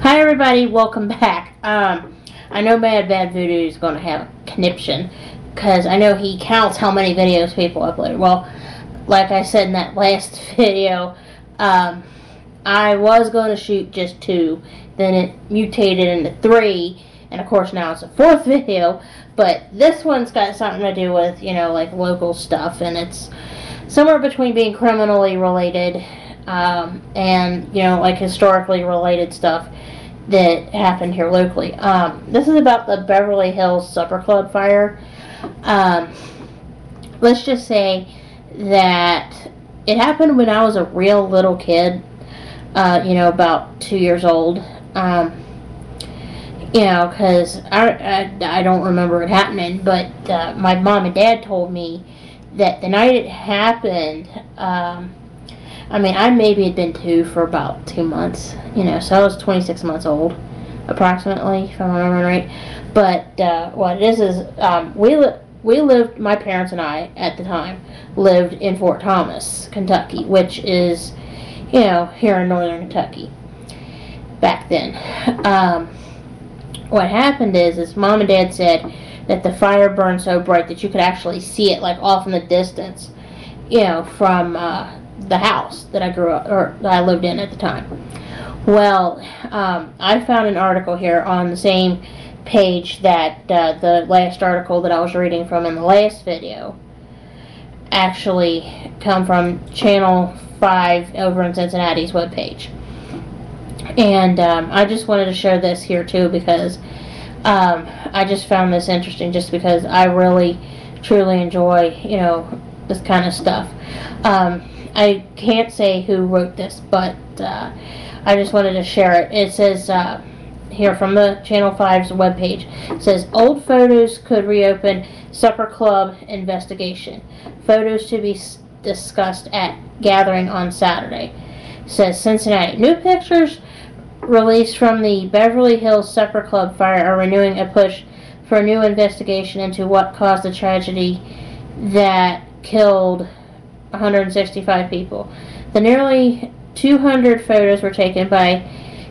Hi everybody, welcome back. I know Bad Voodoo is going to have a conniption because I know he counts how many videos people upload. Well, like I said in that last video, I was going to shoot just 2, then it mutated into 3, and of course now it's a 4th video, but this one's got something to do with, like local stuff, and it's somewhere between being criminally related and, like historically related stuff that happened here locally. This is about the Beverly Hills Supper Club fire. Let's just say that it happened when I was a real little kid, about 2 years old. Because I don't remember it happening, but my mom and dad told me that the night it happened, I maybe had been 2 for about 2 months, so I was 26 months old, approximately, if I'm remembering right. But what it is we lived, my parents and I, at the time, lived in Fort Thomas, Kentucky, which is, here in northern Kentucky, back then. What happened is Mom and Dad said that the fire burned so bright that you could actually see it, like, off in the distance, from, the house that I grew up, or that I lived in at the time. Well, I found an article here on the same page that the last article that I was reading from in the last video actually come from Channel 5 over in Cincinnati's webpage. And I just wanted to share this here too because I just found this interesting just because I really, truly enjoy, this kind of stuff. I can't say who wrote this, but I just wanted to share it. It says here from the Channel 5's webpage, it says, old photos could reopen supper club investigation. Photos to be discussed at gathering on Saturday. It says Cincinnati. New pictures released from the Beverly Hills Supper Club fire are renewing a push for a new investigation into what caused the tragedy that killed 165 people. The nearly 200 photos were taken by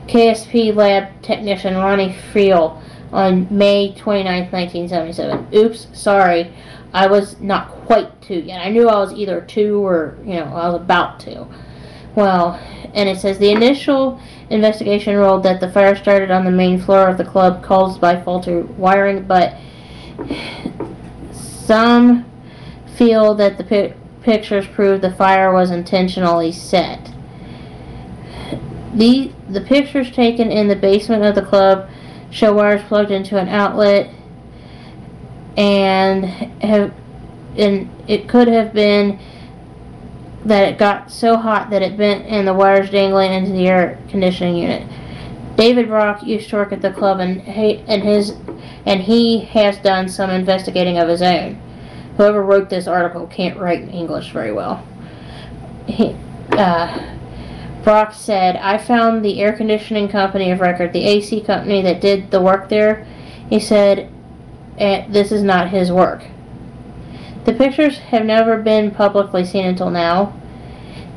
KSP lab technician Ronnie Friel on May 29, 1977. Oops, sorry. I was not quite 2 yet. I knew I was either 2 or, I was about to. Well, and it says the initial investigation ruled that the fire started on the main floor of the club caused by faulty wiring, but some feel that the pictures prove the fire was intentionally set. The pictures taken in the basement of the club show wires plugged into an outlet, and it could have been that it got so hot that it bent and the wires dangling into the air conditioning unit. David Brock used to work at the club, and he has done some investigating of his own. Whoever wrote this article can't write English very well. Brock said, I found the air conditioning company of record, the AC company that did the work there. He said, this is not his work. The pictures have never been publicly seen until now.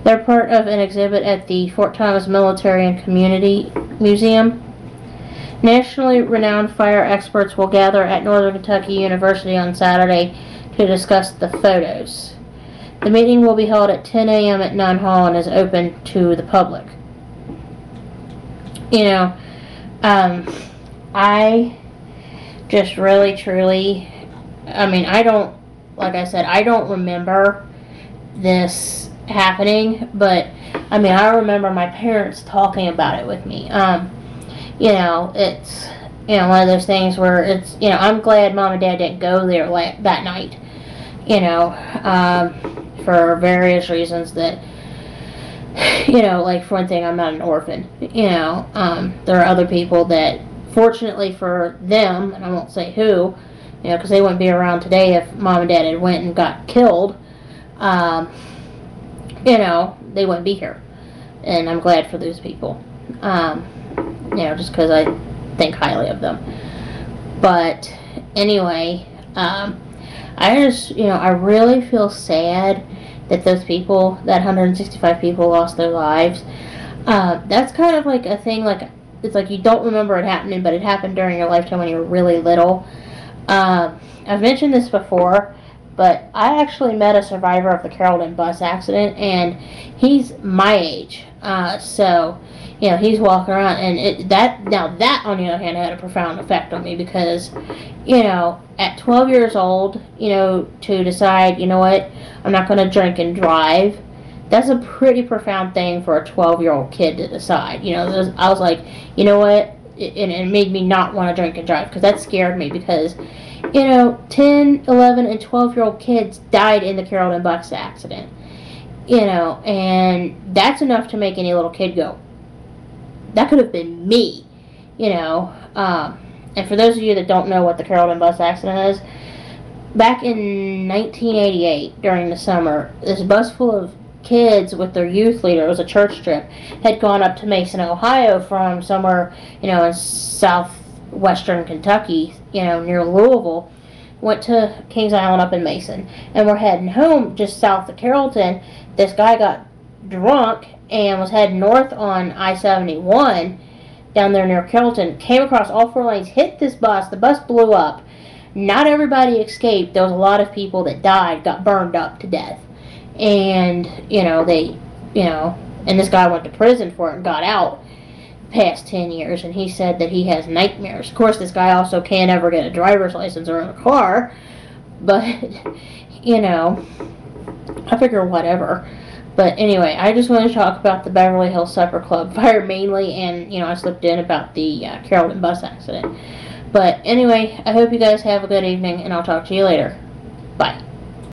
They're part of an exhibit at the Fort Thomas Military and Community Museum. Nationally renowned fire experts will gather at Northern Kentucky University on Saturday to discuss the photos. The meeting will be held at 10 a.m. at Nunn Hall and is open to the public. I just really, truly, I don't, like I said, I don't remember this happening, but, I remember my parents talking about it with me. It's, one of those things where it's, I'm glad Mom and Dad didn't go there that night. For various reasons that, like, for one thing, I'm not an orphan. There are other people that, fortunately for them, and I won't say who, because they wouldn't be around today if Mom and Dad had went and got killed, they wouldn't be here. And I'm glad for those people, just because I think highly of them. But, anyway, I just, I really feel sad that those people, that 165 people lost their lives. That's kind of like a thing, like, it's like you don't remember it happening, but it happened during your lifetime when you were really little. I've mentioned this before, but I actually met a survivor of the Carrollton bus accident, and he's my age. So, you know, he's walking around, and that on the other hand had a profound effect on me because, you know, at 12 years old, you know, to decide, you know what, I'm not going to drink and drive. That's a pretty profound thing for a 12-year-old kid to decide. You know, I was like, you know what, it made me not want to drink and drive because that scared me because, you know, 10, 11, and 12-year-old kids died in the Carrollton bus accident. You know, and that's enough to make any little kid go, that could have been me. You know, and for those of you that don't know what the Carrollton bus accident is, back in 1988 during the summer, this bus full of kids with their youth leader, it was a church trip, had gone up to Mason, Ohio from somewhere, you know, in southwestern Kentucky, you know, near Louisville, went to Kings Island up in Mason, and we're heading home just south of Carrollton. This guy got drunk and was heading north on I-71 down there near Carrollton, came across all 4 lanes, hit this bus, the bus blew up. Not everybody escaped. There was a lot of people that died, got burned up to death. And, you know, and this guy went to prison for it and got out past 10 years, and he said that he has nightmares. Of course, this guy also can't ever get a driver's license or own a car, but, you know, I figure whatever. But anyway, I just wanted to talk about the Beverly Hills Supper Club fire mainly, and, you know, I slipped in about the Carrollton bus accident. But anyway, I hope you guys have a good evening, and I'll talk to you later.